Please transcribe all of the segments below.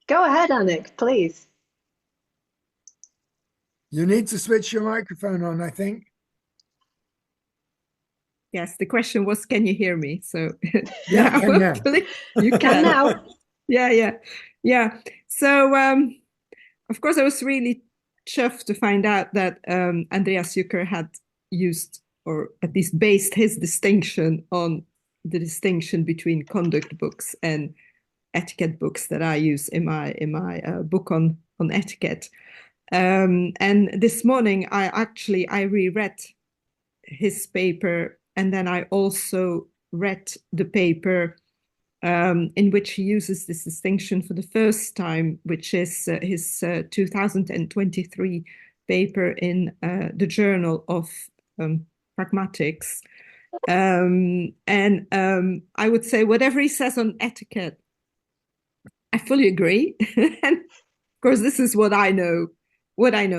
Go ahead, Anik, please. You need to switch your microphone on, I think. Yes, the question was, can you hear me? So Yeah, now can now. hopefully you Can can. now. Yeah. So of course, I was really chuffed to find out that Andreas Jucker had used, or at least based his distinction on the distinction between conduct books and etiquette books that I use in my book on etiquette. And this morning, I reread his paper, and then I also read the paper in which he uses this distinction for the first time, which is his 2023 paper in the Journal of Pragmatics. And I would say whatever he says on etiquette, I fully agree. And of course, this is what I know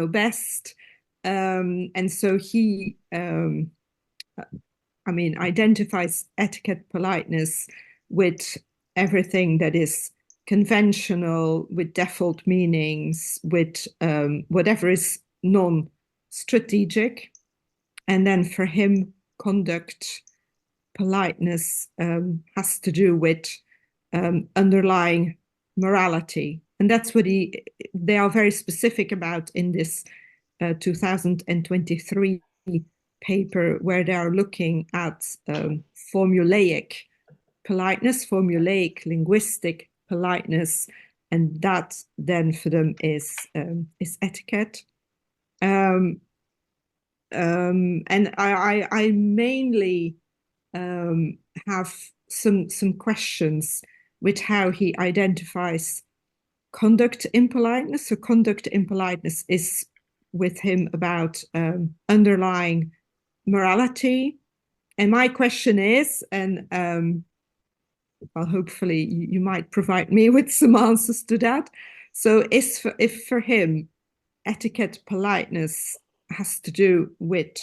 best. And so he, identifies etiquette, politeness with everything that is conventional, with default meanings, with whatever is non-strategic. And then for him, conduct, politeness has to do with underlying morality. And that's what they are very specific about in this 2023 paper, where they are looking at formulaic politeness, formulaic linguistic politeness, and that then for them is etiquette. And I mainly have some questions with how he identifies conduct in politeness. So conduct in politeness is with him about underlying morality. And my question is, and well, hopefully you might provide me with some answers to that. So if for him, etiquette politeness has to do with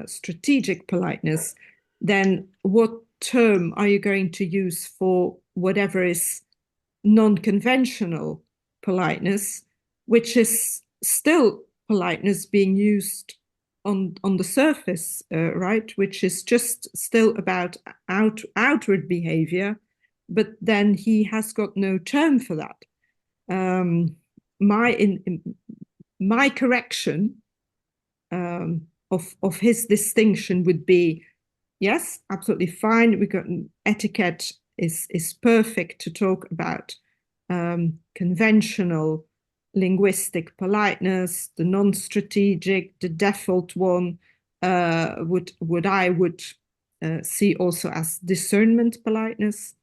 strategic politeness, then what term are you going to use for whatever is non-conventional politeness, which is still politeness being used on the surface, right? Which is just still about outward behavior, but then he has got no term for that. My correction of his distinction would be, yes, absolutely fine. We got etiquette is perfect to talk about conventional linguistic politeness, the non-strategic, the default one, would I would see also as discernment politeness.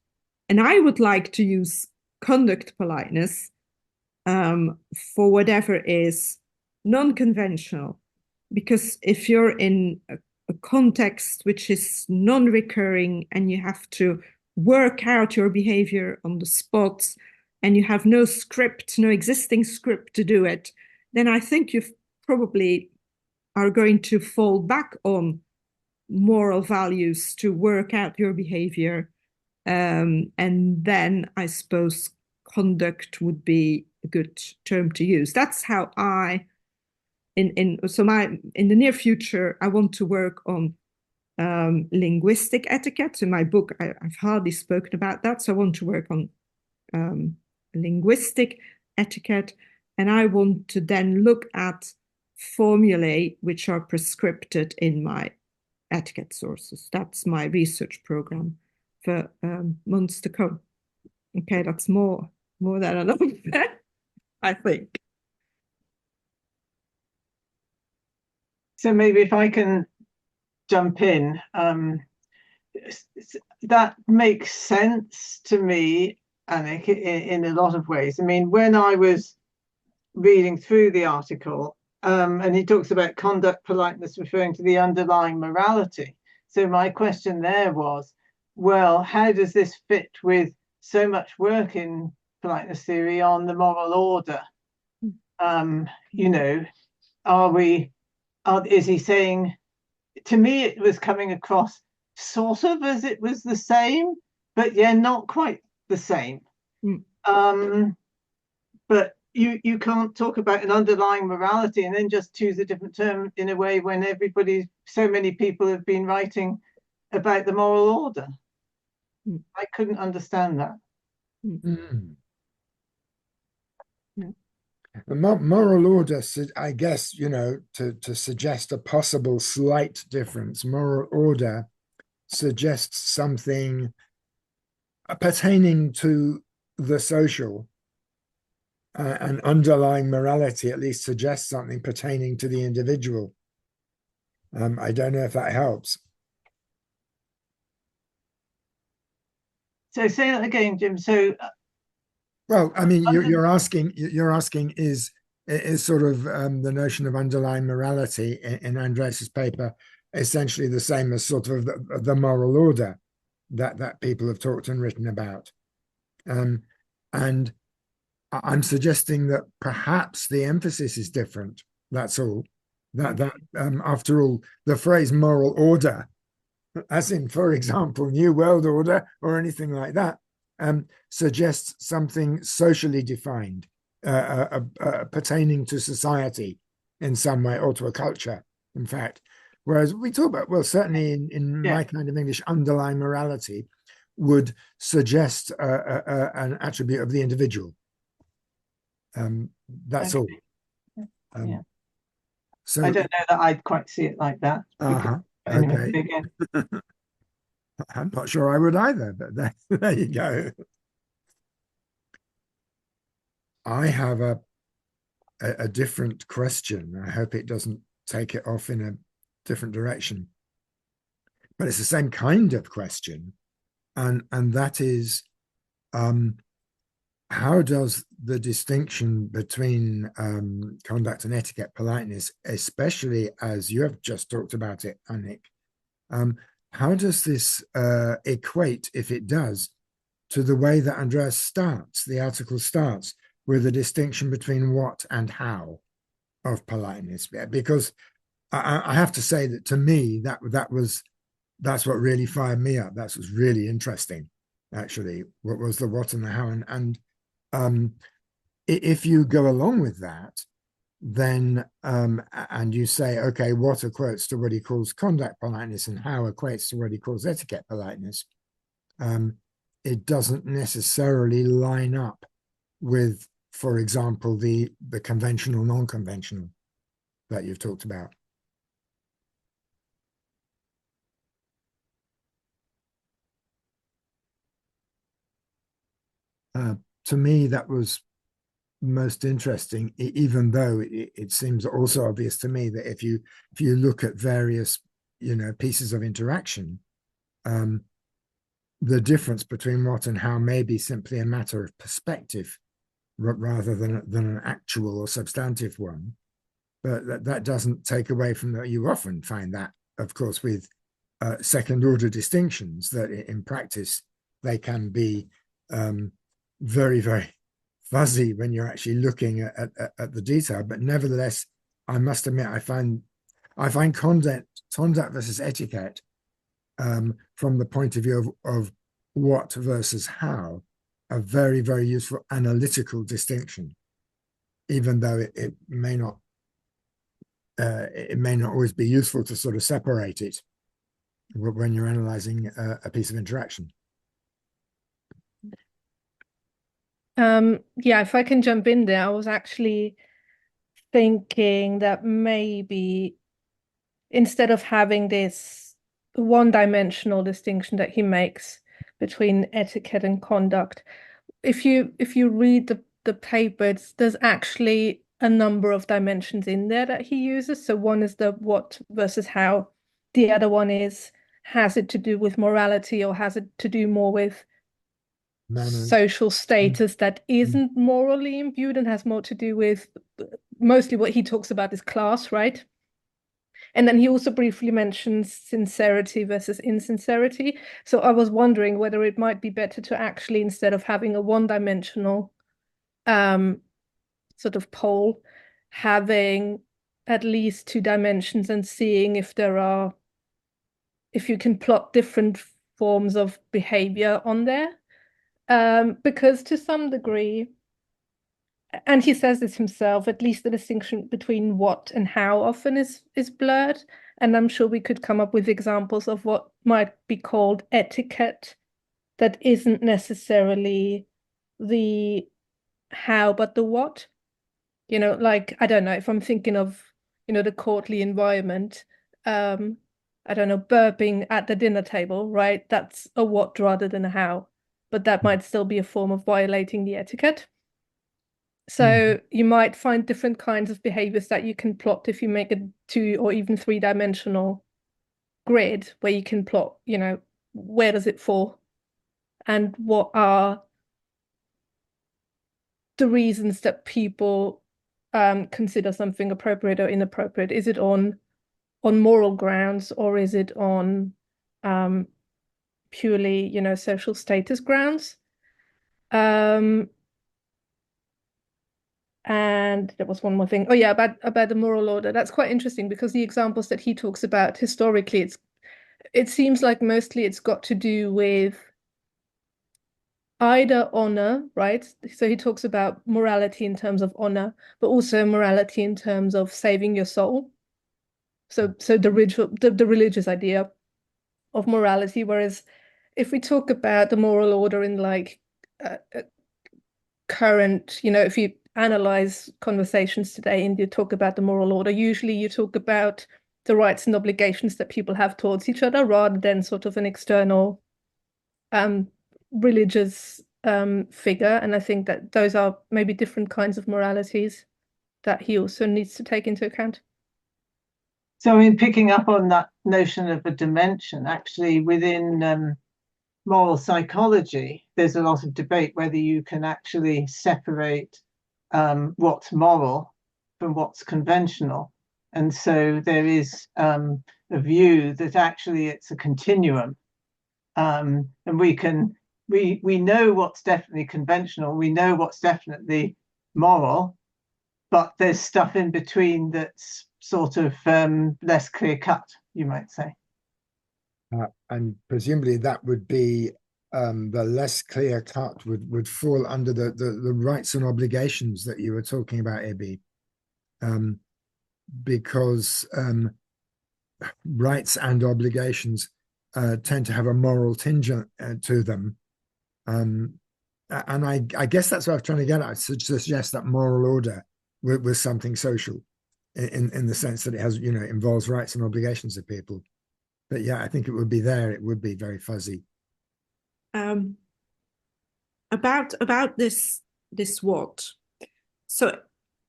And I would like to use conduct politeness for whatever is non-conventional. Because if you're in a context which is non-recurring and you have to work out your behavior on the spot and you have no script, no existing script to do it, then I think you probably are going to fall back on moral values to work out your behavior. And then I suppose conduct would be a good term to use. That's how in the near future, I want to work on linguistic etiquette. In my book, I've hardly spoken about that. So I want to work on linguistic etiquette. And I want to then look at formulae which are prescripted in my etiquette sources. That's my research program for months to come. Okay, that's more than enough, I think. So maybe if I can jump in, that makes sense to me, Anik, in a lot of ways. I mean, when I was reading through the article, and he talks about conduct politeness referring to the underlying morality. So my question there was, well, how does this fit with so much work in politeness theory on the moral order? Is he saying, to me, it was coming across sort of as it was the same, but yeah, not quite the same. but you can't talk about an underlying morality and then just choose a different term in a way when so many people have been writing about the moral order. I couldn't understand that. Mm. Yeah. The moral order, I guess, to suggest a possible slight difference, moral order suggests something pertaining to the social, and underlying morality at least suggests something pertaining to the individual. I don't know if that helps. So say that again, Jim. So well, I mean, you're asking is sort of the notion of underlying morality in Andreas's paper essentially the same as sort of the moral order that people have talked and written about, and I'm suggesting that perhaps the emphasis is different. That's all. That after all, the phrase moral order, as in, for example, New World Order or anything like that, suggests something socially defined, pertaining to society in some way, or to a culture, in fact. Whereas we talk about, well, certainly in my kind of English, underlying morality would suggest an attribute of the individual. That's all. So I don't know that I'd quite see it like that. Anyway, okay. I'm not sure I would either, but there you go. I have a different question. I hope it doesn't take it off in a different direction. But it's the same kind of question. And that is, how does the distinction between conduct and etiquette, politeness, especially as you have just talked about it, Annick, how does this equate, if it does, to the way that Andreas starts, the article starts, with a distinction between what and how of politeness? Because I have to say that to me, that's what really fired me up. That's what's really interesting, actually. What was the what and the how? And if you go along with that, then and you say, okay, what equates to what he calls conduct politeness and how equates to what he calls etiquette politeness, it doesn't necessarily line up with, for example, the conventional, non-conventional that you've talked about. To me, that was most interesting, even though it seems also obvious to me that if you look at various pieces of interaction, the difference between what and how may be simply a matter of perspective rather than an actual or substantive one. But that doesn't take away from that. You often find that, of course, with second order distinctions, that in practice they can be very, very fuzzy when you're actually looking at the detail. But nevertheless, I must admit, I find conduct versus etiquette from the point of view of what versus how a very, very useful analytical distinction, even though it may not always be useful to sort of separate it when you're analyzing a piece of interaction. Yeah, if I can jump in there, I was actually thinking that maybe instead of having this one-dimensional distinction that he makes between etiquette and conduct, if you read the paper, there's actually a number of dimensions in there that he uses. So one is the what versus how. The other one is, has it to do with morality or has it to do more with social status that isn't morally imbued and has more to do with, mostly what he talks about is class, right? And then he also briefly mentions sincerity versus insincerity. So I was wondering whether it might be better to actually, instead of having a one-dimensional sort of pole, having at least two dimensions and seeing if you can plot different forms of behavior on there. Because to some degree, and he says this himself, at least the distinction between what and how often is blurred. And I'm sure we could come up with examples of what might be called etiquette that isn't necessarily the how, but the what. You know, like, I don't know, if I'm thinking of, you know, the courtly environment, I don't know, burping at the dinner table, right? That's a what rather than a how, but that might still be a form of violating the etiquette. So you might find different kinds of behaviors that you can plot if you make a 2 or even 3-dimensional grid where you can plot, you know, where does it fall and what are the reasons that people consider something appropriate or inappropriate. Is it on moral grounds, or is it on purely, you know, social status grounds? And there was one more thing. Oh yeah, about the moral order. That's quite interesting because the examples that he talks about historically, it seems like mostly it's got to do with either honor, right? So he talks about morality in terms of honor, but also morality in terms of saving your soul. So the religious idea of morality. Whereas if we talk about the moral order in like current, you know, if you analyze conversations today and you talk about the moral order, usually you talk about the rights and obligations that people have towards each other rather than sort of an external religious figure. And I think that those are maybe different kinds of moralities that he also needs to take into account. So in picking up on that notion of a dimension, actually within moral psychology, there's a lot of debate whether you can actually separate what's moral from what's conventional. And so there is a view that actually it's a continuum. And we know what's definitely conventional, we know what's definitely moral, but there's stuff in between that's sort of less clear cut, you might say. And presumably that would be the less clear cut would fall under the rights and obligations that you were talking about, Ibby, because rights and obligations tend to have a moral tinge to them. And I guess that's what I was trying to get at, to suggest that moral order was something social in the sense that it has, you know, involves rights and obligations of people. But yeah, I think it would be there. It would be very fuzzy. About this what. So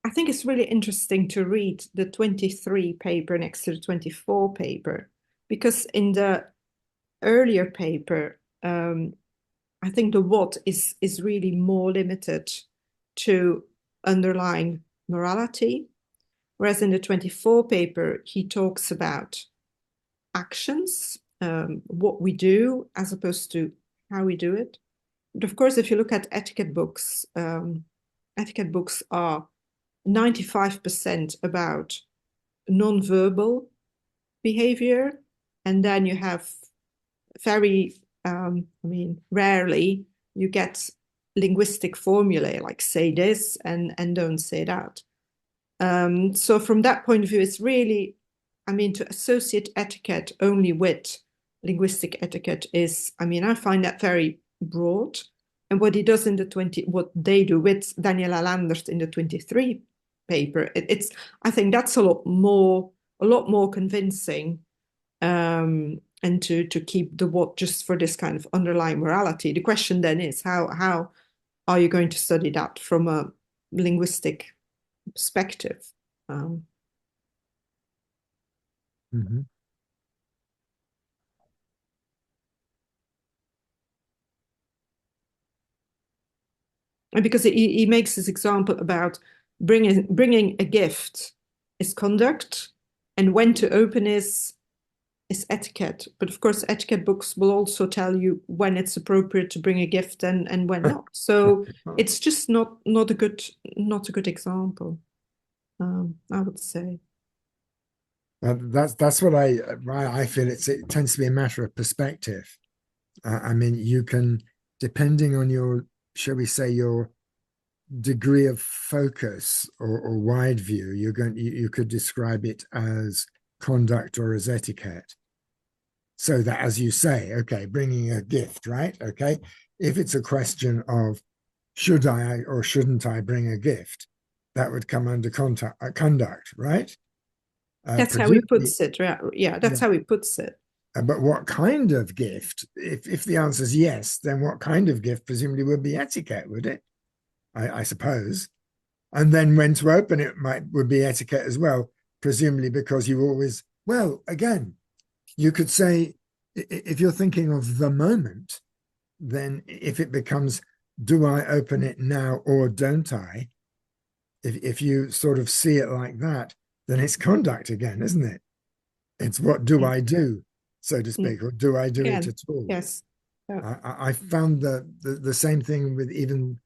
I think it's really interesting to read the 23 paper next to the 24 paper, because in the earlier paper, I think the what is really more limited to underlying morality, whereas in the 24 paper, he talks about actions, what we do, as opposed to how we do it. But of course, if you look at etiquette books are 95% about non-verbal behavior, and then you have very, rarely you get linguistic formulae like say this and don't say that. So from that point of view, it's really, to associate etiquette only with linguistic etiquette is, I find that very broad. And what he does in what they do with Daniela Landers in the 23 paper, I think that's a lot more convincing, and to keep the what just for this kind of underlying morality. The question then is how are you going to study that from a linguistic perspective? Mm-hmm. Because he makes this example about bringing a gift is conduct, and when to open is etiquette. But of course, etiquette books will also tell you when it's appropriate to bring a gift and when not. So it's just not a good example, I would say. That's what I feel. It tends to be a matter of perspective. You can, depending on your, shall we say, your degree of focus or wide view, you could describe it as conduct or as etiquette. So that, as you say, okay, bringing a gift, right? Okay, if it's a question of should I or shouldn't I bring a gift, that would come under conduct, right? That's how he puts it, right? Yeah, that's how he puts it. But what kind of gift? If the answer is yes, then what kind of gift presumably would be etiquette, would it? I suppose. And then when to open it would be etiquette as well, presumably because you always, well, again, you could say, if you're thinking of the moment, then if it becomes, do I open it now or don't I? If you sort of see it like that, then it's conduct again, isn't it? It's what do I do, so to speak, or do I do it at all? Yes. I found the same thing with even,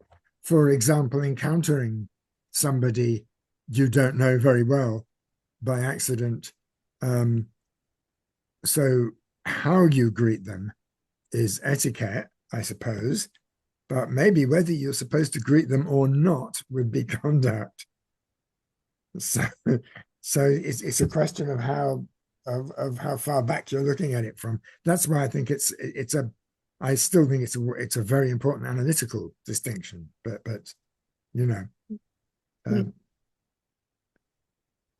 for example, encountering somebody you don't know very well by accident. So how you greet them is etiquette, I suppose, but maybe whether you're supposed to greet them or not would be conduct. So it's a question of how far back you're looking at it from. That's why I think I still think it's a very important analytical distinction, but you know.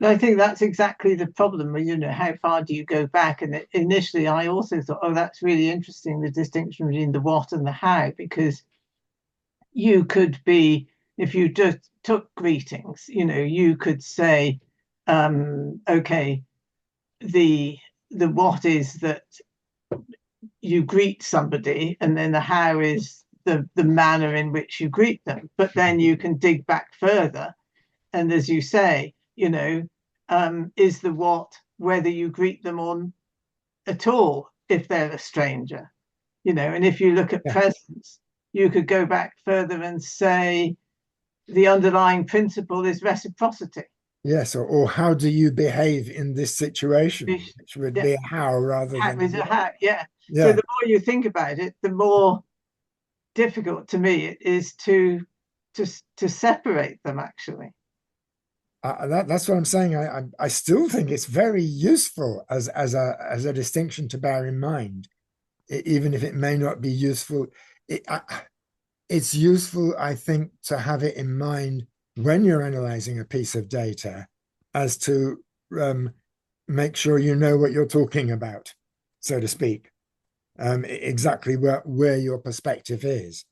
I think that's exactly the problem. You know, how far do you go back? And initially, I also thought, oh, that's really interesting, the distinction between the what and the how, because you could be, if you just took greetings, you know, you could say, okay, the what is that you greet somebody, and then the how is the manner in which you greet them. But then you can dig back further, and as you say, you know, is the what whether you greet them on at all if they're a stranger, you know. And if you look at presence, you could go back further and say the underlying principle is reciprocity. Yes, or how do you behave in this situation, which would be a how rather than a how. Yeah. So the more you think about it, the more difficult to me it is to separate them, actually. That's what I'm saying. I still think it's very useful as a distinction to bear in mind, even if it may not be useful. It's useful, I think, to have it in mind when you're analyzing a piece of data, as to make sure you know what you're talking about, so to speak, exactly where your perspective is.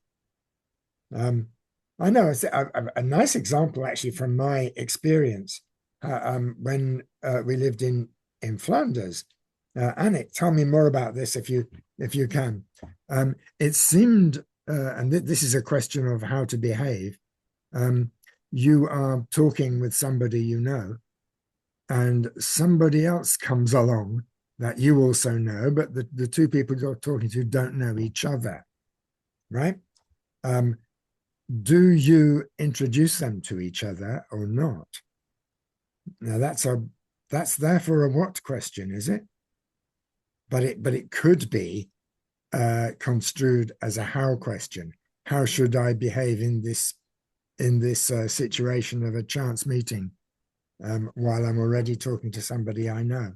I know it's a nice example, actually, from my experience when we lived in Flanders. Annick, tell me more about this if you can. It seemed, and this is a question of how to behave. You are talking with somebody you know, and somebody else comes along that you also know, but the two people you're talking to don't know each other, right? Do you introduce them to each other or not? Now that's therefore a what question, is it? But it could be construed as a how question. How should I behave in this situation of a chance meeting while I'm already talking to somebody I know?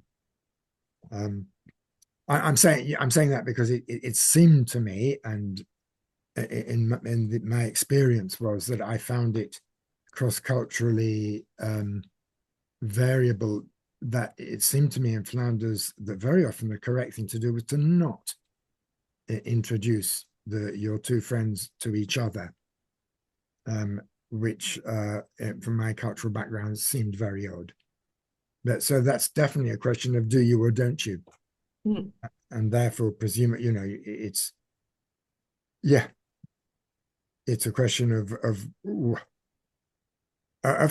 I'm saying that because it seemed to me, and in my experience was that I found it cross-culturally variable, that it seemed to me in Flanders that very often the correct thing to do was to not introduce your two friends to each other, which from my cultural background seemed very odd. But so that's definitely a question of do you or don't you, and therefore presume, you know, it's a question of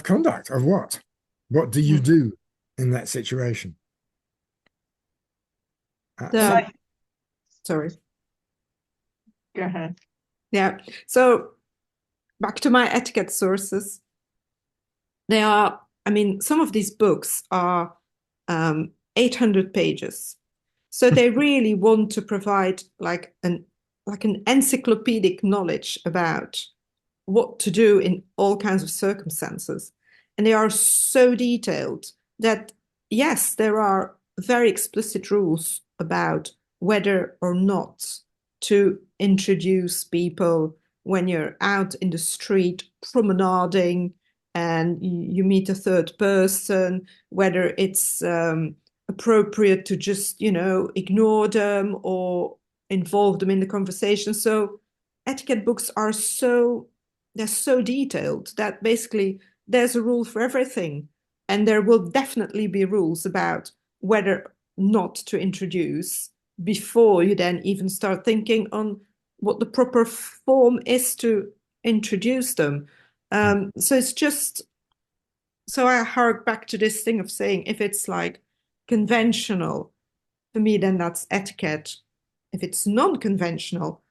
conduct, of what do you do in that situation. Sorry, go ahead. Yeah, so back to my etiquette sources. They are, I mean, some of these books are 800 pages, so they really want to provide like an encyclopedic knowledge about what to do in all kinds of circumstances. And they are so detailed that, yes, there are very explicit rules about whether or not to introduce people when you're out in the street promenading and you meet a third person, whether it's appropriate to just, ignore them or involve them in the conversation. So etiquette books are they're so detailed that basically there's a rule for everything. And there will definitely be rules about whether not to introduce before you then even start thinking on what the proper form is to introduce them. So it's just, so I hark back to this thing of saying, if it's like conventional, for me, then that's etiquette. If it's non-conventional,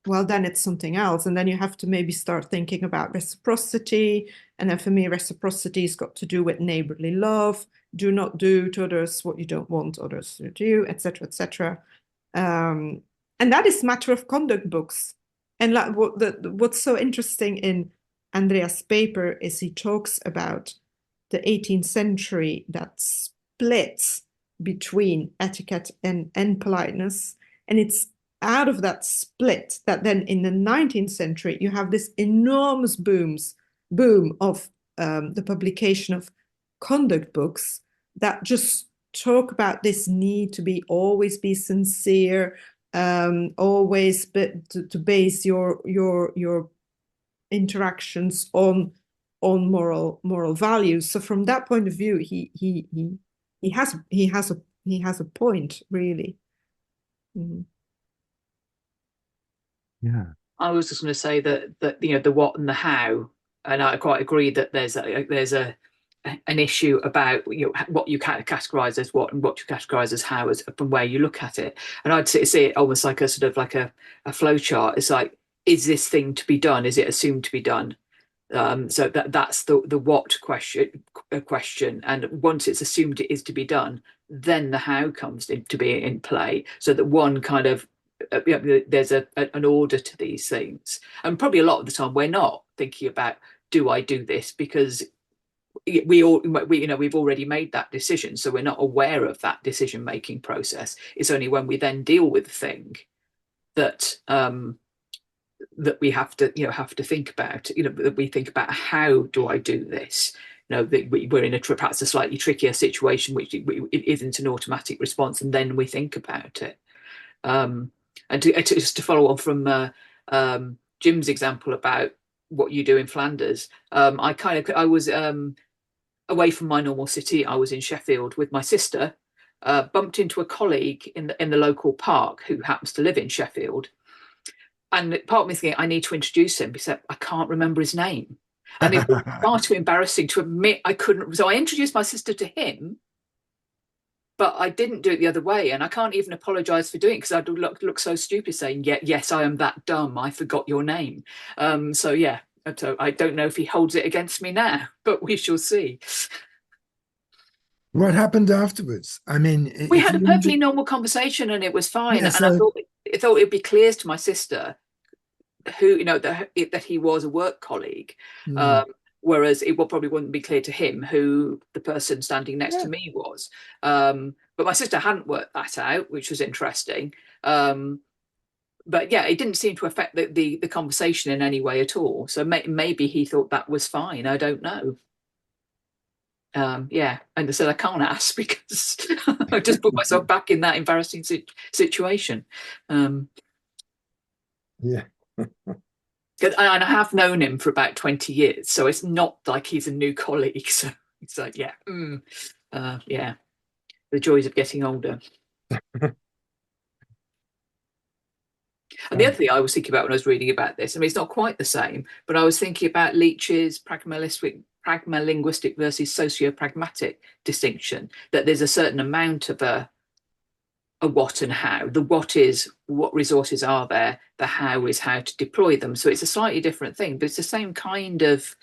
well, then it's something else. And then you have to maybe start thinking about reciprocity. And then for me, reciprocity's got to do with neighborly love. Do not do to others what you don't want others to do, etc., etc. And that is matter of conduct books. And like what's so interesting in Andreas' paper is he talks about the 18th century that splits between etiquette and politeness. And it's out of that split that then in the 19th century, you have this enormous boom of the publication of conduct books that just talk about this need to always be sincere, always to base your interactions on moral values. So from that point of view, he has a point, really. Mm. Yeah. I was just going to say that the what and the how, and I quite agree that there's an issue about what you categorize as what and what you categorize as how, as from where you look at it. And I'd see it almost like a sort of like a flow chart. It's like, is this thing to be done? Is it assumed to be done? So that's the what question, and once it's assumed it is to be done, then the how comes to be in play. So that one kind of there's an order to these things, and probably a lot of the time we're not thinking about, do I do this, because we've already made that decision, so we're not aware of that decision making process. It's only when we then deal with the thing that that we have to think about, that we think about, how do I do this? That we're in perhaps a slightly trickier situation, which it isn't an automatic response, and then we think about it. And just to follow on from Jim's example about what you do in Flanders, I was away from my normal city. I was in Sheffield with my sister, bumped into a colleague in the local park who happens to live in Sheffield. And part of me thinking, I need to introduce him, because I can't remember his name. And it was far too embarrassing to admit I couldn't. So I introduced my sister to him, but I didn't do it the other way. And I can't even apologize for doing it, because I'd look so stupid saying, yes, I am that dumb, I forgot your name. So I don't know if he holds it against me now, but we shall see. What happened afterwards? I mean, we had a perfectly normal conversation and it was fine. Yeah, and I thought it'd be clear to my sister who, that he was a work colleague. Whereas it probably wouldn't be clear to him who the person standing next to me was. But my sister hadn't worked that out, which was interesting. But yeah, it didn't seem to affect the conversation in any way at all. So maybe he thought that was fine. I don't know. And I said I can't ask, because I just put myself back in that embarrassing situation. Yeah. And I have known him for about 20 years, so it's not like he's a new colleague. So it's like, the joys of getting older. And the other thing I was thinking about when I was reading about this, I mean, it's not quite the same, but I was thinking about Leach's pragmalinguistic versus socio-pragmatic distinction, that there's a certain amount of a what and how. The what is what resources are there, the how is how to deploy them. So it's a slightly different thing, but it's the same kind of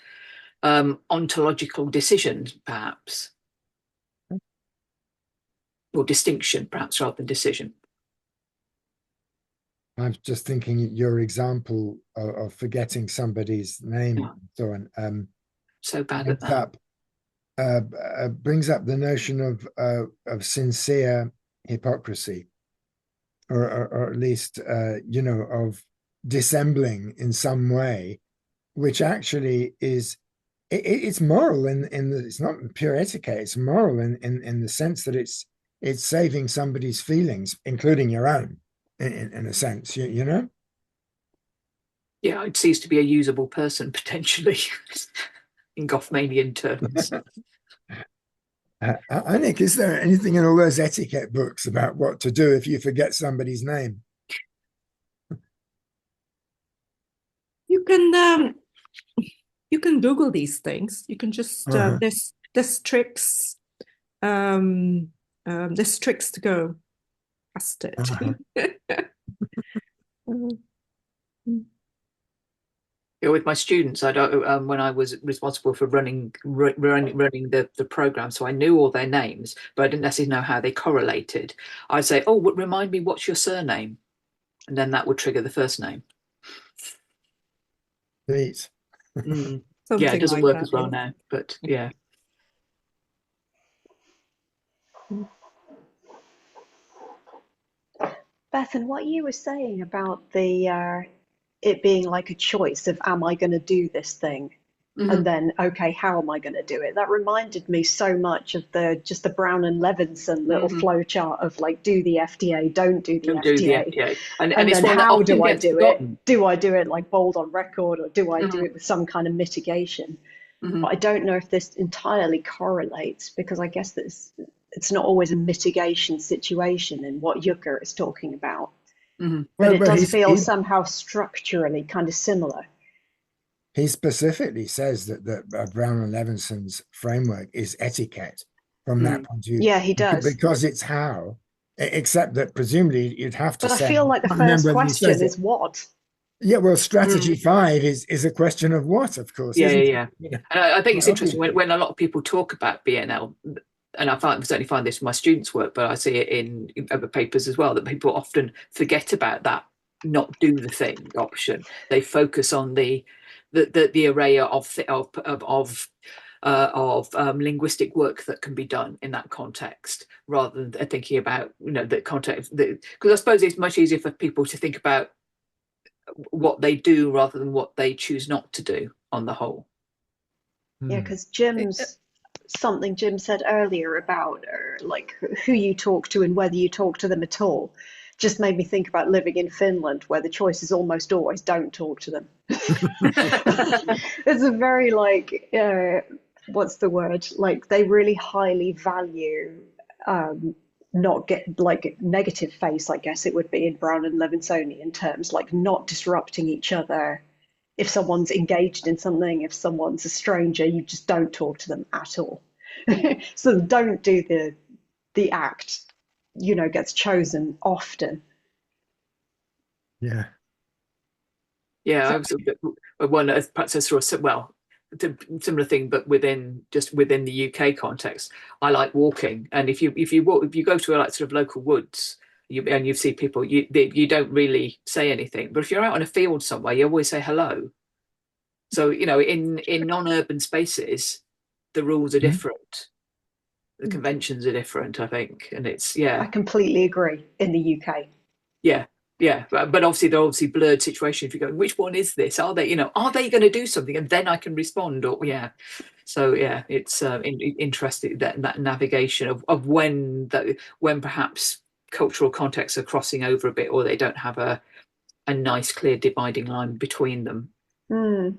ontological decision, perhaps, or distinction, perhaps, rather than decision. I'm just thinking your example of forgetting somebody's name Yeah. and so on. So bad at that. Brings up the notion of sincere hypocrisy, or at least of dissembling in some way, which actually is it's moral in the, it's not pure etiquette. It's moral in the sense that it's saving somebody's feelings, including your own, in a sense. You know. Yeah, I'd cease to be a usable person potentially, in Goffmanian terms. Anik, is there anything in all those etiquette books about what to do if you forget somebody's name? You can Google these things. You can just there's tricks. There's tricks to go past it. Yeah, with my students, I don't. When I was responsible for running the program, so I knew all their names, but I didn't necessarily know how they correlated. I'd say, "Oh, remind me, what's your surname?" And then that would trigger the first name. Please. Yeah, it doesn't work as well now, but yeah. Bethan, what you were saying about the it being like a choice of, am I going to do this thing? And then, okay, how am I going to do it? That reminded me so much of the Brown and Levinson little flow chart of like, do the FDA, don't do the FDA. And then it's how do I do forgotten. it? Do I do it like bold on record, or do I do it with some kind of mitigation? But I don't know if this entirely correlates, because I guess that it's not always a mitigation situation in what Jucker is talking about. But it does feel somehow structurally kind of similar. He specifically says that Brown and Levinson's framework is etiquette from that point of view. Yeah, he does. Because it's how, except that presumably you'd have to say... But I say... feel like the first question is what? Yeah, well, strategy 5 is a question of what, of course. Yeah. And I think it's interesting when a lot of people talk about BNL, and I certainly find this in my students' work, but I see it in other papers as well, that people often forget about that not do the thing option. They focus on the array of linguistic work that can be done in that context, rather than thinking about the context. Because I suppose it's much easier for people to think about what they do rather than what they choose not to do on the whole. Yeah, because something Jim said earlier about like who you talk to and whether you talk to them at all just made me think about living in Finland, where the choice is almost always don't talk to them. It's a very like what's the word, like they really highly value not get like negative face, I guess it would be in Brown and Levinsonian terms, like not disrupting each other. If someone's engaged in something, if someone's a stranger, you just don't talk to them at all. So don't do the act, gets chosen often. Yeah. Yeah, I was one perhaps a sort of, well, similar thing, but within the UK context. I like walking, and if you go to like sort of local woods, and you see people, you don't really say anything. But if you're out on a field somewhere, you always say hello. So in non-urban spaces, the rules are different, the conventions are different, I think, and it's I completely agree. In the UK, yeah, but obviously they're blurred situation. If you go, which one is this? Are they going to do something, and then I can respond, or So yeah, it's interesting that navigation of when perhaps cultural contexts are crossing over a bit, or they don't have a nice clear dividing line between them. I'm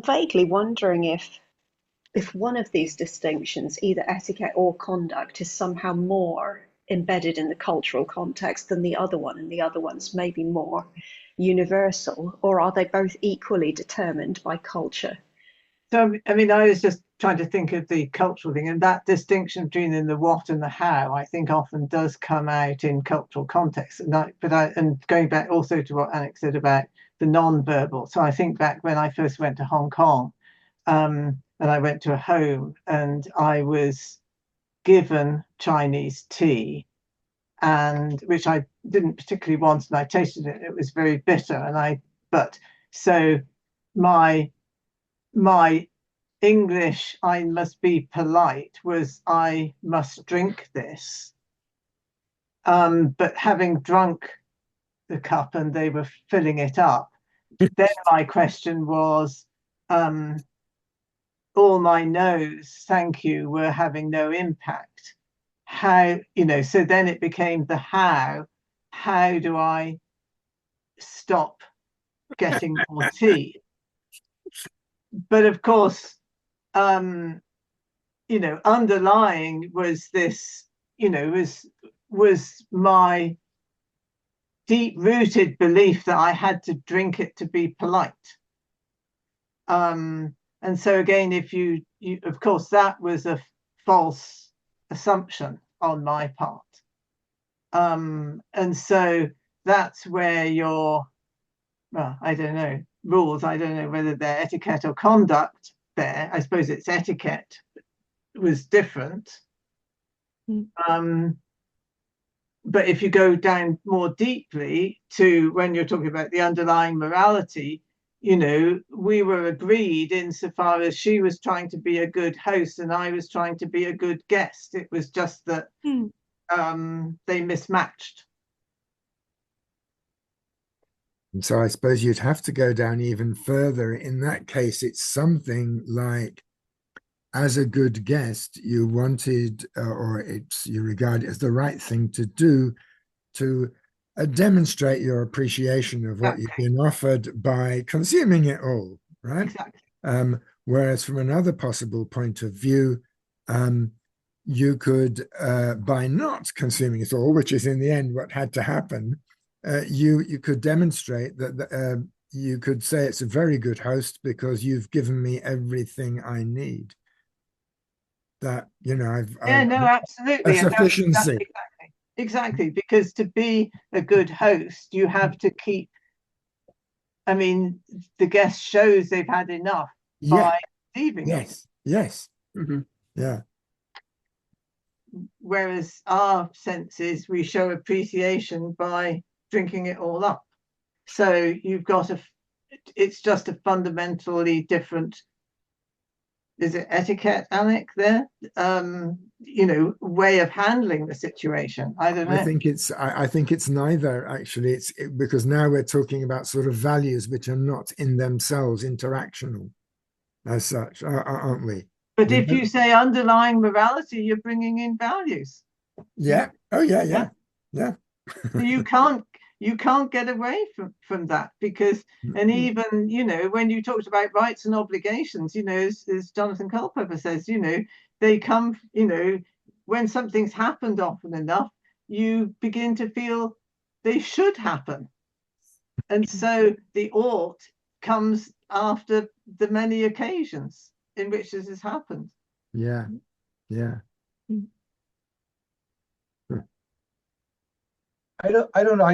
vaguely wondering if one of these distinctions, either etiquette or conduct, is somehow more embedded in the cultural context than the other one, and the other one's maybe more universal, or are they both equally determined by culture? So, I mean, I was just trying to think of the cultural thing, and that distinction between the what and the how, I think often does come out in cultural context. And going back also to what Anik said about the non-verbal. So I think back when I first went to Hong Kong, and I went to a home, and I was given Chinese tea, and which I didn't particularly want, and I tasted it. It was very bitter, so my English, I must be polite, was I must drink this. But having drunk the cup and they were filling it up, then my question was, all my no's, thank you, were having no impact. How, so then it became the how do I stop getting more tea? But of course, underlying was this, was my deep-rooted belief that I had to drink it to be polite. And so again, if you of course, that was a false assumption on my part. And so that's where your, well, I don't know, rules, I don't know whether they're etiquette or conduct there. I suppose it's etiquette was different. But if you go down more deeply to when you're talking about the underlying morality, we were agreed insofar as she was trying to be a good host and I was trying to be a good guest. It was just that they mismatched. And so I suppose you'd have to go down even further. In that case, it's something like, as a good guest, you wanted, you regard it as the right thing to do to demonstrate your appreciation of what you've been offered by consuming it all, right? Exactly. Whereas from another possible point of view, you could, by not consuming it all, which is in the end what had to happen, you could demonstrate that you could say it's a very good host because you've given me everything I need. That, absolutely. A sufficiency. Exactly, because to be a good host, you have to keep, the guest shows they've had enough by leaving. Yes. Mm-hmm. Yeah. Whereas our senses, we show appreciation by drinking it all up. So you've got it's just a fundamentally different, is it etiquette, Alec, there? Way of handling the situation. I don't know. I think it's neither, actually. Because now we're talking about sort of values which are not in themselves interactional as such, aren't we? But if you say underlying morality, you're bringing in values. Yeah. Oh, yeah. So you can't get away from that because, and even, when you talked about rights and obligations, as Jonathan Culpeper says, they come, when something's happened often enough, you begin to feel they should happen. And so the ought comes after the many occasions in which this has happened. Yeah. I don't know.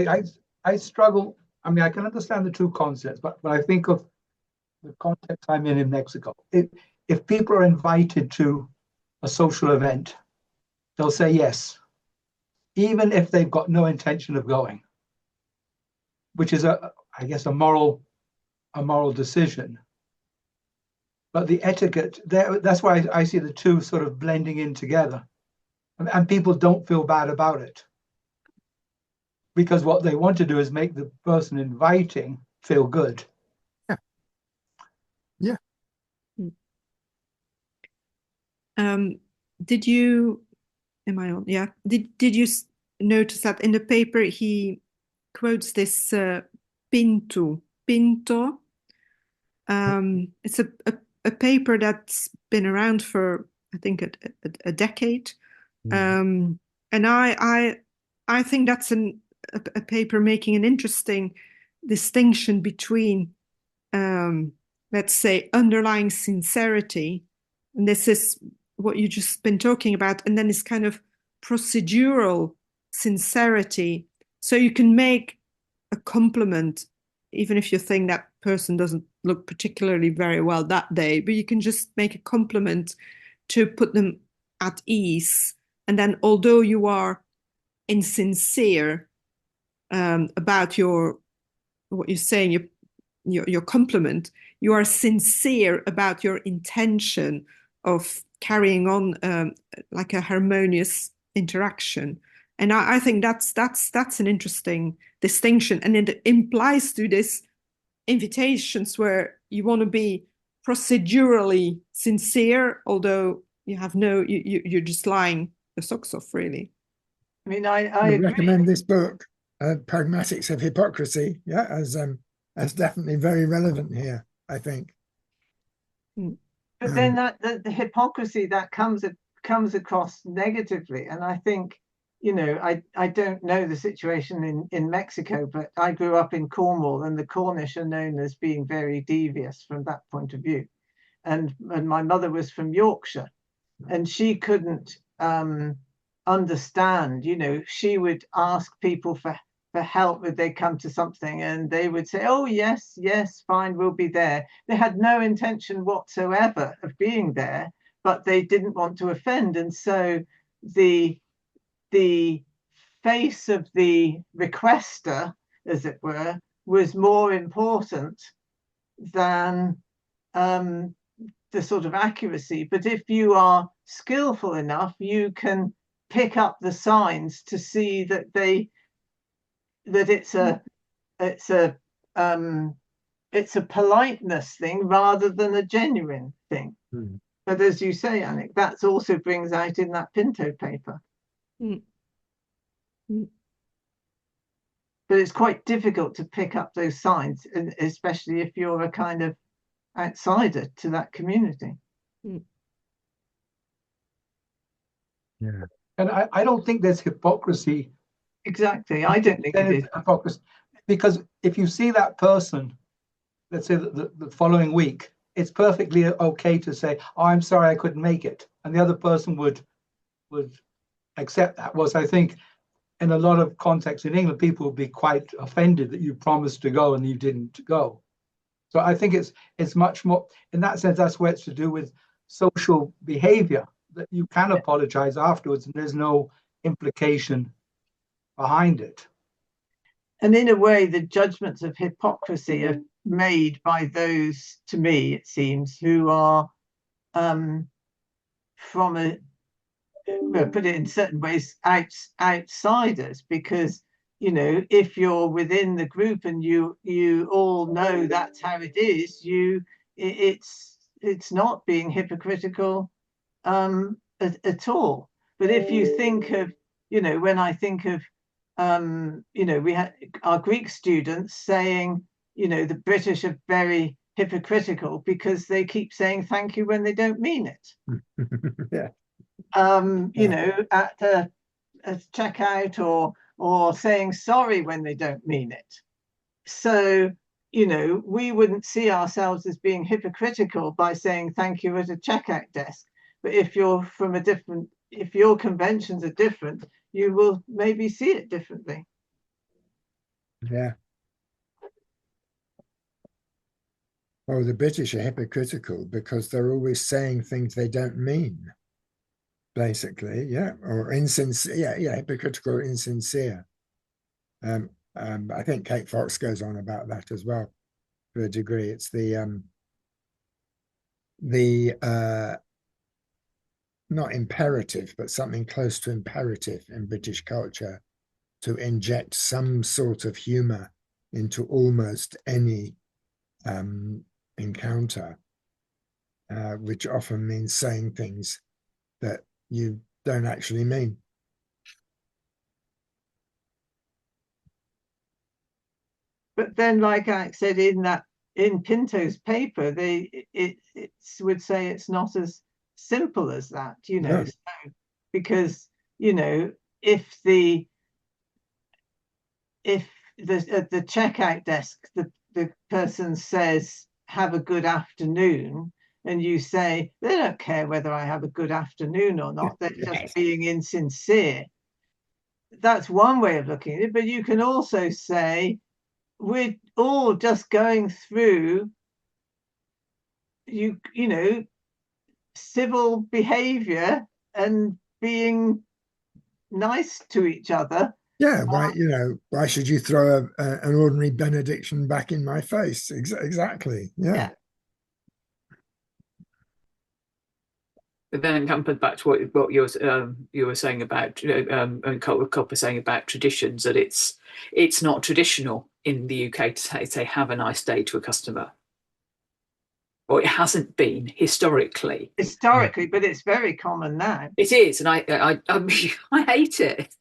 I struggle. I can understand the two concepts, but I think of the context I'm in Mexico. If people are invited to a social event, they'll say yes, even if they've got no intention of going, which is I guess a moral decision. But the etiquette, that's why I see the two sort of blending in together. And people don't feel bad about it. Because what they want to do is make the person inviting feel good. Yeah. Did you, am I on? Yeah. Did you notice that in the paper he quotes this Pinto? It's a paper that's been around for, I think, a decade. And I think that's a paper making an interesting distinction between, let's say, underlying sincerity, and this is what you just been talking about, and then this kind of procedural sincerity. So you can make a compliment, even if you think that person doesn't look particularly very well that day, but you can just make a compliment to put them at ease. And then although you are insincere about what you're saying, your compliment. You are sincere about your intention of carrying on like a harmonious interaction. And I think that's an interesting distinction, and it implies to this invitations where you want to be procedurally sincere, although you have you're just lying the socks off, really. I mean, I recommend this book, Pragmatics of Hypocrisy, as definitely very relevant here, I think. But then the hypocrisy that comes across negatively, and I think, you know, I don't know the situation in Mexico, but I grew up in Cornwall, and the Cornish are known as being very devious from that point of view. And my mother was from Yorkshire, and she couldn't understand, you know, she would ask people for help when they come to something, and they would say, oh yes, fine, we'll be there. They had no intention whatsoever of being there, but they didn't want to offend. And so the face of the requester, as it were, was more important than the sort of accuracy. But if you are skillful enough, you can pick up the signs to see that it's a politeness thing rather than a genuine thing. But as you say, Annick, that also brings out in that Pinto paper. But it's quite difficult to pick up those signs, especially if you're a kind of outsider to that community. Yeah. And I don't think there's hypocrisy. Exactly. I don't think it is hypocrisy. Because if you see that person, let's say the following week, it's perfectly okay to say, oh, I'm sorry I couldn't make it. And the other person would accept that. Whereas I think in a lot of contexts in England, people would be quite offended that you promised to go and you didn't go. So I think it's much more, in that sense, that's where it's to do with social behavior, that you can apologize afterwards and there's no implication behind it. And in a way, the judgments of hypocrisy are made by those, to me, it seems, who are from put it in certain ways, outsiders, because, you know, if you're within the group and you all know that's how it is, it's not being hypocritical at all. But if you think of, you know, when I think of you know, we had our Greek students saying, you know, the British are very hypocritical because they keep saying thank you when they don't mean it. Yeah. You know, at a checkout or saying sorry when they don't mean it. So, you know, we wouldn't see ourselves as being hypocritical by saying thank you at a checkout desk. But if you're from a different, if your conventions are different, you will maybe see it differently. Yeah. Well, the British are hypocritical because they're always saying things they don't mean, basically, yeah, or insincere, yeah, hypocritical or insincere. I think Kate Fox goes on about that as well, to a degree. It's the not imperative, but something close to imperative in British culture to inject some sort of humor into almost any encounter, which often means saying things that you don't actually mean. But then, like I said, in Pinto's paper, it would say it's not as simple as that, you know, so, because, you know, if the at the checkout desk the person says have a good afternoon, and you say they don't care whether I have a good afternoon or not, they're just being insincere. That's one way of looking at it. But you can also say we're all just going through you know, civil behavior and being nice to each other. Yeah, why, why should you throw an ordinary benediction back in my face? Exactly. Yeah. But then it comes back to what you were saying about, and Culper saying about traditions, that it's not traditional in the UK to say have a nice day to a customer. Or it hasn't been historically. But it's very common now. It is, and I hate it.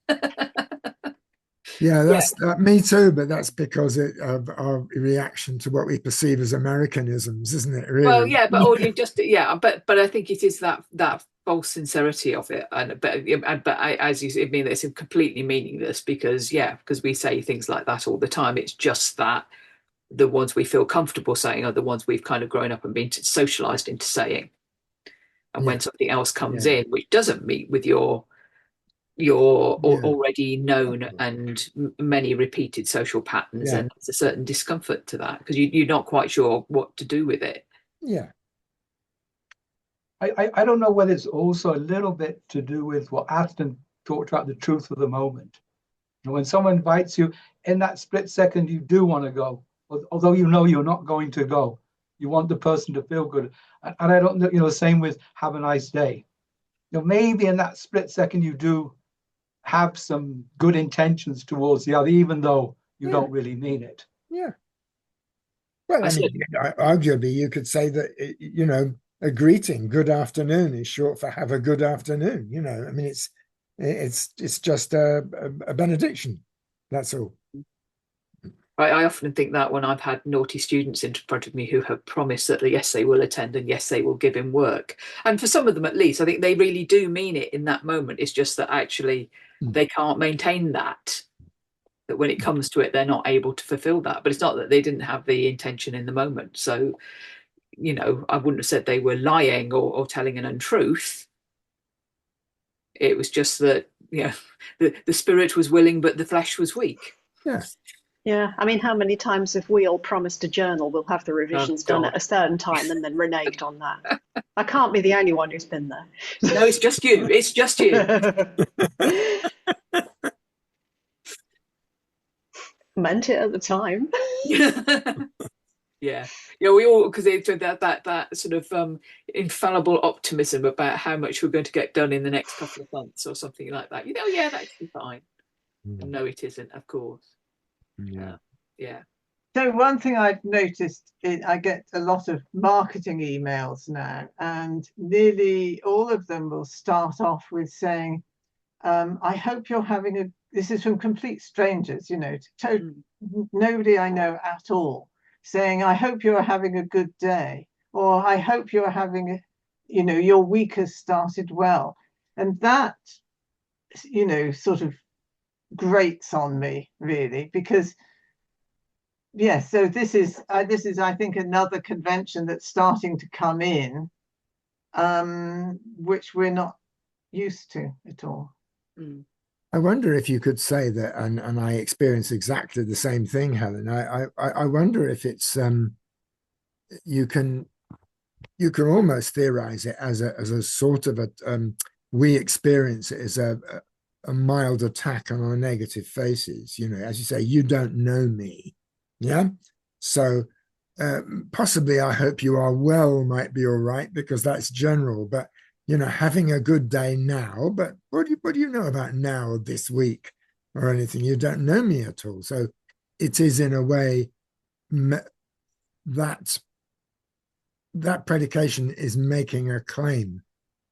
Yeah, that's me too. But that's because of our reaction to what we perceive as Americanisms, isn't it? Really? Well, yeah, but or but I think it is that false sincerity of it, but as you mean, it's completely meaningless because we say things like that all the time. It's just that the ones we feel comfortable saying are the ones we've kind of grown up and been socialized into saying. And when something else comes in which doesn't meet with your already known and many repeated social patterns, and there's a certain discomfort to that because you're not quite sure what to do with it. Yeah. I don't know whether it's also a little bit to do with what Aston talked about, the truth of the moment. When someone invites you, in that split second, you do want to go. Although you're not going to go, you want the person to feel good. And I don't know, same with have a nice day. Maybe in that split second you do have some good intentions towards the other, even though you don't really mean it. Yeah. Well, I mean, arguably you could say that, a greeting, good afternoon, is short for have a good afternoon. I mean, it's just a benediction. That's all. I often think that when I've had naughty students in front of me who have promised that yes, they will attend and yes, they will give him work. And for some of them, at least, I think they really do mean it in that moment. It's just that actually they can't maintain that when it comes to it, they're not able to fulfill that. But it's not that they didn't have the intention in the moment. So, I wouldn't have said they were lying or telling an untruth. It was just that, the spirit was willing, but the flesh was weak. Yes. Yeah, I mean, how many times have we all promised a journal we'll have the revisions done at a certain time and then reneged on that? I can't be the only one who's been there. No, it's just you. It's just you. Meant it at the time. Yeah, we all, because it's that sort of infallible optimism about how much we're going to get done in the next couple of months or something like that. That should be fine. No, it isn't, of course. Yeah. So one thing I've noticed is I get a lot of marketing emails now, and nearly all of them will start off with saying, I hope you're having this is from complete strangers, nobody I know at all, saying, I hope you're having a good day, or I hope you're having, your week has started well. And that, sort of grates on me, really, because so this is I think another convention that's starting to come in, which we're not used to at all. I wonder if you could say that, and I experience exactly the same thing, Helen. I wonder if it's you can almost theorize it as a sort of we experience it as a mild attack on our negative faces. As you say, you don't know me. Yeah. So possibly I hope you are well might be all right because that's general, but having a good day now, but what do you know about now this week or anything? You don't know me at all. So it is in a way that predication is making a claim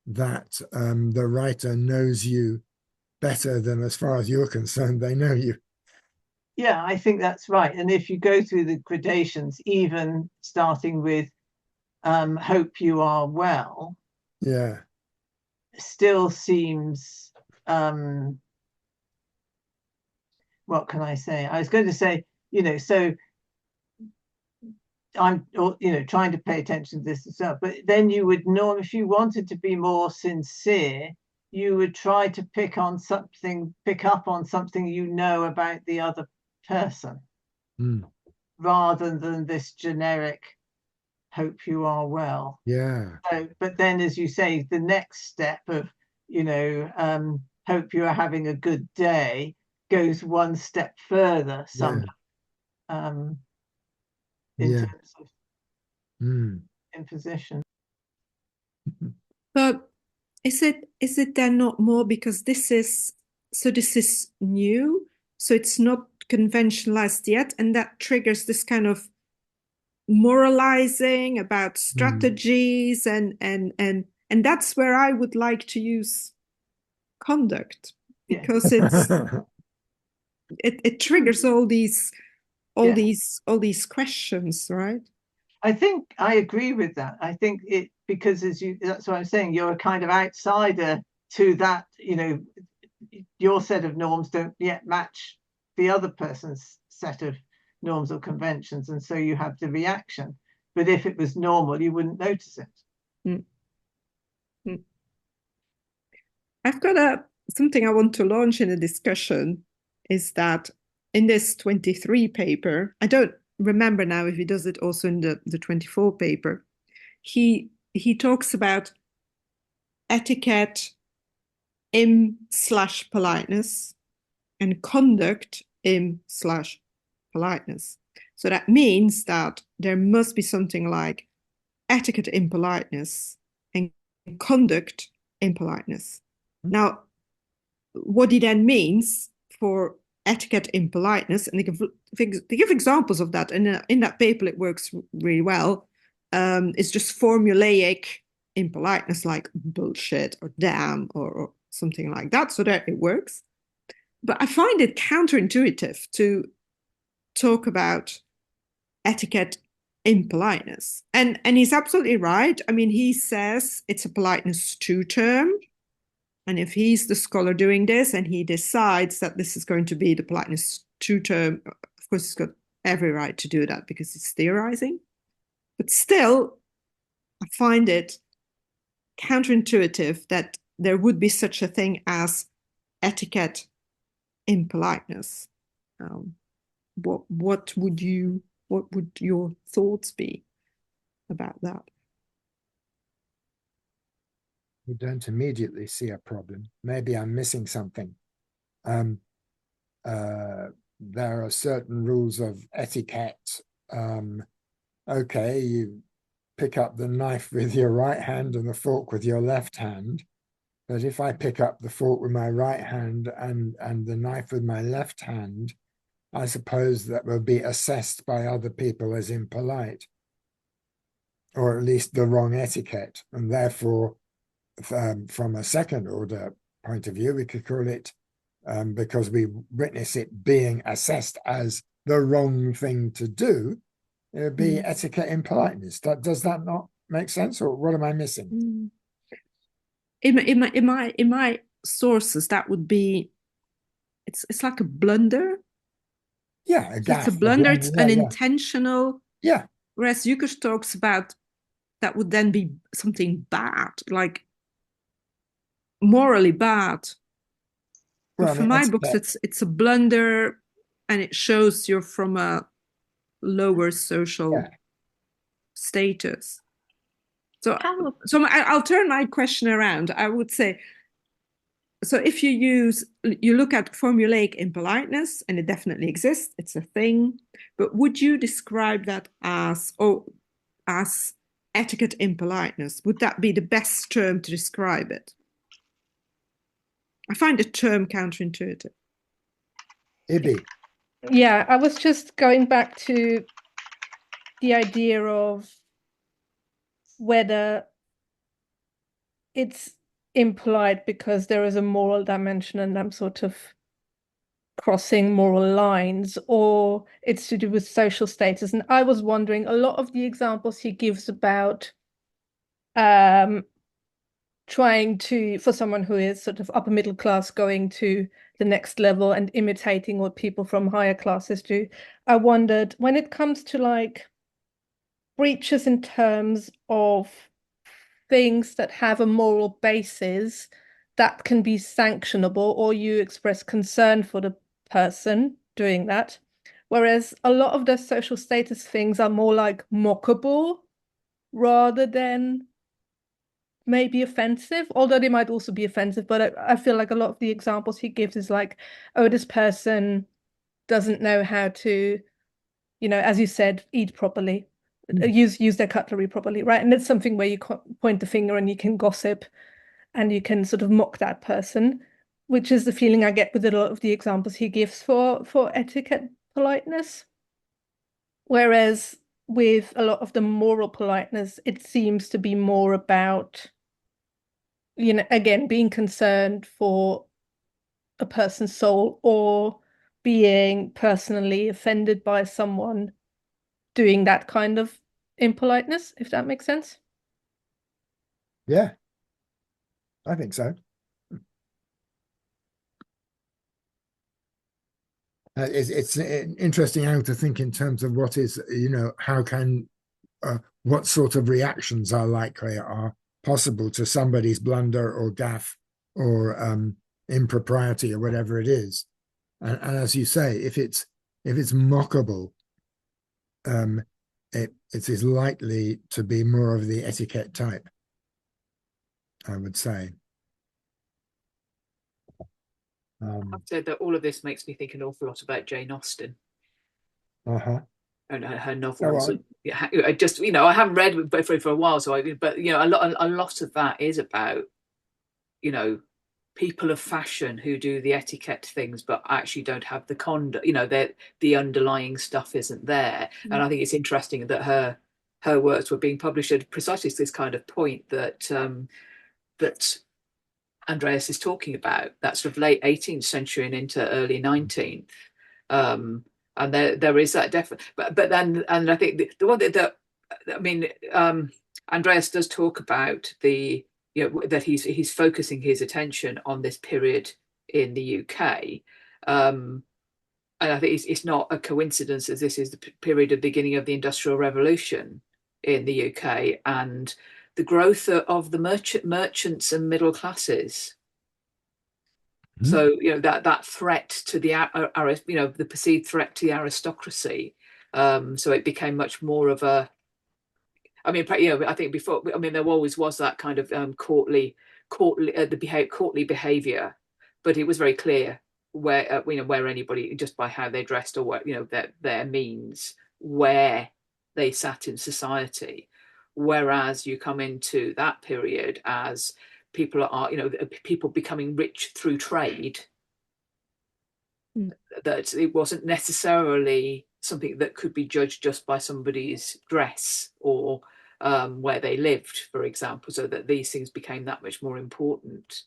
that the writer knows you better than, as far as you're concerned, they know you. Yeah, I think that's right. And if you go through the gradations, even starting with hope you are well, still seems, what can I say? I was going to say, so I'm, trying to pay attention to this and stuff, but then you would know if you wanted to be more sincere, you would try to pick up on something about the other person, rather than this generic hope you are well. Yeah. So, but then, as you say, the next step of hope you are having a good day goes one step further sometimes, in terms of imposition. But is it then not more because this is new, so it's not conventionalized yet, and that triggers this kind of moralizing about strategies, and that's where I would like to use conduct, because it triggers all these questions, right? I think I agree with that. I think because that's what I'm saying, you're a kind of outsider to that, your set of norms don't yet match the other person's set of norms or conventions, and so you have the reaction. But if it was normal, you wouldn't notice it. I've got something I want to launch in a discussion, is that in this 23 paper, I don't remember now if he does it also in the 24 paper, he talks about etiquette /politeness and conduct /politeness. So that means that there must be something like etiquette in politeness and conduct in politeness. Now, what he then means for etiquette in politeness, and they give examples of that, and in that paper it works really well. It's just formulaic in politeness, like bullshit or damn or something like that, so that it works. But I find it counterintuitive to talk about etiquette in politeness, and he's absolutely right. I mean, he says it's a politeness 2 term. And if he's the scholar doing this and he decides that this is going to be the politeness 2 term, of course, he's got every right to do that because he's theorizing. But still, I find it counterintuitive that there would be such a thing as etiquette in politeness. What would your thoughts be about that? You don't immediately see a problem. Maybe I'm missing something. There are certain rules of etiquette. Okay, you pick up the knife with your right hand and the fork with your left hand. But if I pick up the fork with my right hand and the knife with my left hand, I suppose that will be assessed by other people as impolite, or at least the wrong etiquette, and therefore, from a second order point of view, we could call it, because we witness it being assessed as the wrong thing to do, it would be etiquette in politeness. Does that not make sense, or what am I missing? In my sources, that would be, it's like a blunder. Yeah, it's a blunder. It's unintentional. Yeah. Whereas Jucker talks about that would then be something bad, like morally bad. But for my books, it's a blunder, and it shows you're from a lower social status. So I'll turn my question around. I would say, so if you look at formulaic in politeness, and it definitely exists, it's a thing, but would you describe that as etiquette in politeness? Would that be the best term to describe it? I find the term counterintuitive. Ibby. Yeah, I was just going back to the idea of whether it's impolite because there is a moral dimension and I'm sort of crossing moral lines, or it's to do with social status. And I was wondering, a lot of the examples he gives about trying to, for someone who is sort of upper middle class, going to the next level and imitating what people from higher classes do. I wondered, when it comes to like breaches in terms of things that have a moral basis that can be sanctionable, or you express concern for the person doing that, whereas a lot of the social status things are more like mockable rather than may be offensive, although they might also be offensive. But I feel like a lot of the examples he gives is like, oh, this person doesn't know how to, you know, as you said, eat properly, use their cutlery properly, right? And it's something where you point the finger and you can gossip and you can sort of mock that person, which is the feeling I get with a lot of the examples he gives for etiquette politeness. Whereas with a lot of the moral politeness, it seems to be more about, you know, again, being concerned for a person's soul or being personally offended by someone doing that kind of impoliteness, if that makes sense. Yeah, I think so. It's interesting how to think in terms of what is, you know, how can, what sort of reactions are likely, are possible to somebody's blunder or gaffe or impropriety or whatever it is. And as you say, if it's mockable, it is likely to be more of the etiquette type, I would say. I've said that all of this makes me think an awful lot about Jane Austen. And her novels. I just, you know, I haven't read for a while, but you know, a lot of that is about, you know, people of fashion who do the etiquette things, but actually don't have the conduct. You know, the underlying stuff isn't there. And I think it's interesting that her works were being published at precisely this kind of point that that Andreas is talking about, that sort of late 18th century and into early 19th. And there is that definite, but then, and I think the one that I mean, Andreas does talk about the, you know, that he's focusing his attention on this period in the UK, and I think it's not a coincidence that this is the period of beginning of the Industrial Revolution in the UK and the growth of the merchants and middle classes. So, you know, that threat to the, you know, the perceived threat to the aristocracy. So it became much more of a, I mean, you know, I think before, I mean, there always was that kind of courtly behavior, but it was very clear where, you know, where anybody, just by how they dressed or what, you know, their means, where they sat in society. Whereas you come into that period as people are, you know, people becoming rich through trade, that it wasn't necessarily something that could be judged just by somebody's dress or where they lived, for example, so that these things became that much more important.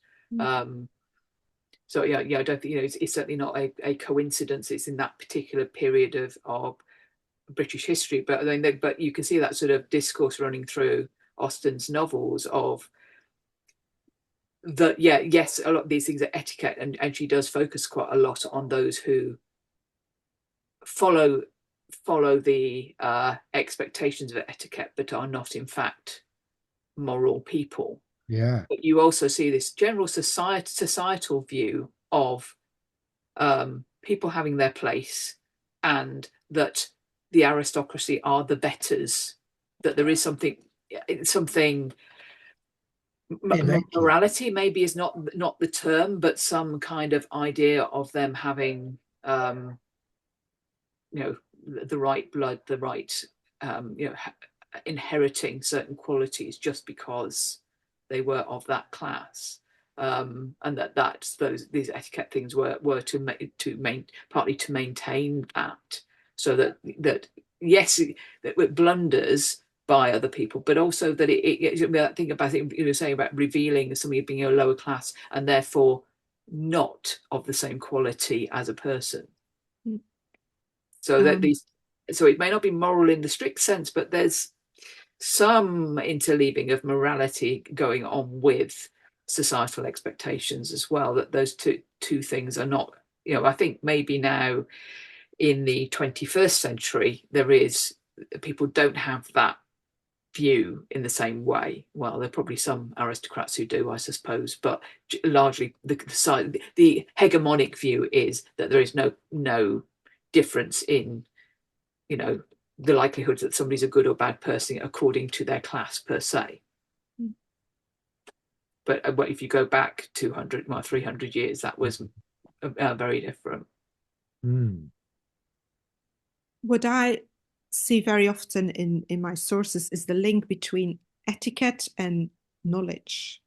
So yeah, I don't think, you know, it's certainly not a coincidence. It's in that particular period of British history, but I mean, but you can see that sort of discourse running through Austen's novels of that. Yeah, yes, a lot of these things are etiquette, and she does focus quite a lot on those who follow the expectations of etiquette, but are not in fact moral people. Yeah. But you also see this general societal view of people having their place, and that the aristocracy are the betters, that there is something morality maybe is not the term, but some kind of idea of them having you know, the right blood, the right you know, inheriting certain qualities just because they were of that class. And these etiquette things were partly to maintain that, so that yes, that it blunders by other people, but also that that thing about it, you know, saying about revealing somebody being a lower class and therefore not of the same quality as a person. So that so it may not be moral in the strict sense, but there's some interleaving of morality going on with societal expectations as well, that those two things are not, you know, I think maybe now in the 21st century people don't have that view in the same way. Well, there are probably some aristocrats who do, I suppose, but largely the hegemonic view is that there is no difference in, you know, the likelihood that somebody's a good or bad person according to their class per se. but if you go back 200, well, 300 years, that was very different. What I see very often in my sources is the link between etiquette and knowledge.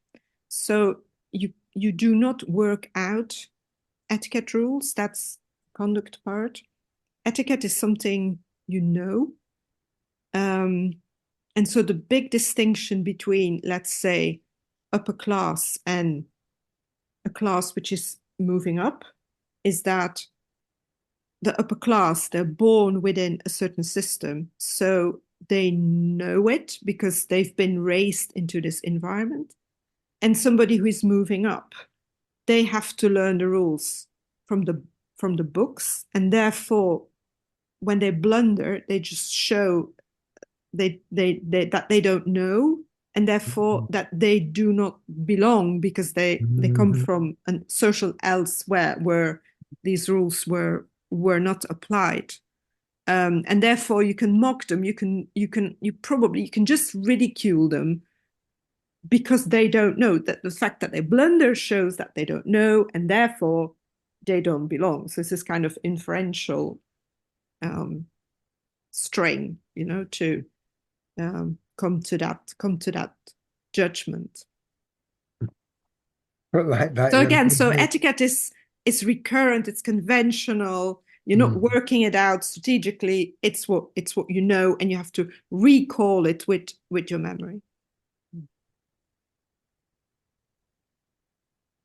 So you do not work out etiquette rules, that's conduct part. Etiquette is something you know. And so the big distinction between, let's say, upper class and a class which is moving up is that the upper class, they're born within a certain system. So they know it because they've been raised into this environment. And somebody who is moving up, they have to learn the rules from the books. And therefore, when they blunder, they just show that they don't know, and therefore that they do not belong because they come from a social elsewhere where these rules were not applied, and therefore you can mock them, you can just ridicule them because they don't know. That the fact that they blunder shows that they don't know, and therefore they don't belong. So it's this kind of inferential strain, to come to that judgment. But like that. So again, etiquette is recurrent, it's conventional. You're not working it out strategically. It's what you know, and you have to recall it with your memory.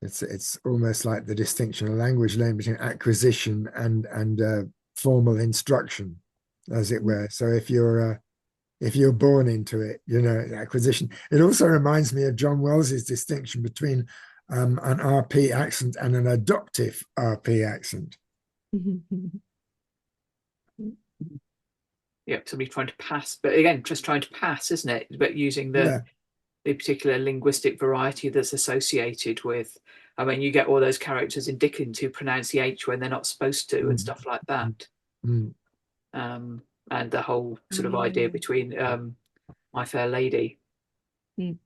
It's almost like the distinction of language learning between acquisition and formal instruction, as it were. So if you're born into it, acquisition. It also reminds me of John Wells's distinction between an RP accent and an adoptive RP accent. Yeah, somebody trying to pass, but again, just trying to pass, isn't it? But using the particular linguistic variety that's associated with. I mean, you get all those characters in Dickens who pronounce the H when they're not supposed to, and stuff like that. And the whole sort of idea between My Fair Lady. The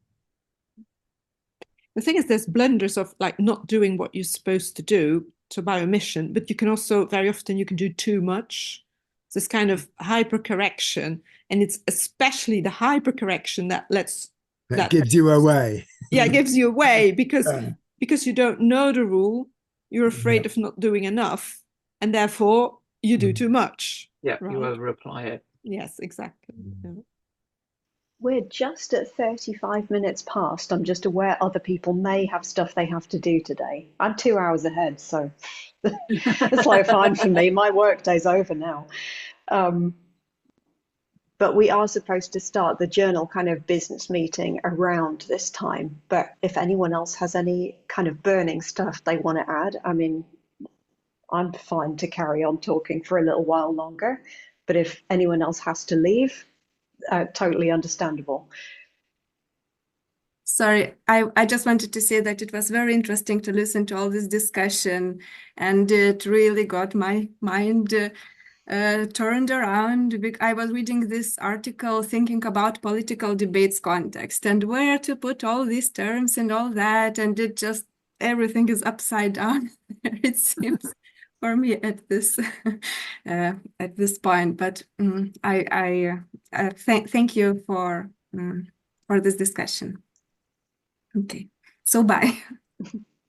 thing is, there's blunders of like not doing what you're supposed to do, so by omission, but you can also, very often you can do too much. It's this kind of hypercorrection, and it's especially the hypercorrection that gives you away. Yeah, it gives you away because you don't know the rule, you're afraid of not doing enough, and therefore you do too much. Yeah, right? you over-apply it. Yes, exactly. We're just at 35 minutes past. I'm just aware other people may have stuff they have to do today. I'm 2 hours ahead, so it's like fine for me. My work day's over now. But we are supposed to start the journal kind of business meeting around this time. But if anyone else has any kind of burning stuff they want to add, I mean, I'm fine to carry on talking for a little while longer. But if anyone else has to leave, totally understandable. Sorry, I just wanted to say that it was very interesting to listen to all this discussion, and it really got my mind turned around. I was reading this article thinking about political debates context and where to put all these terms and all that, and it just, everything is upside down, it seems, for me at this point. But I thank you for this discussion. Okay, so bye.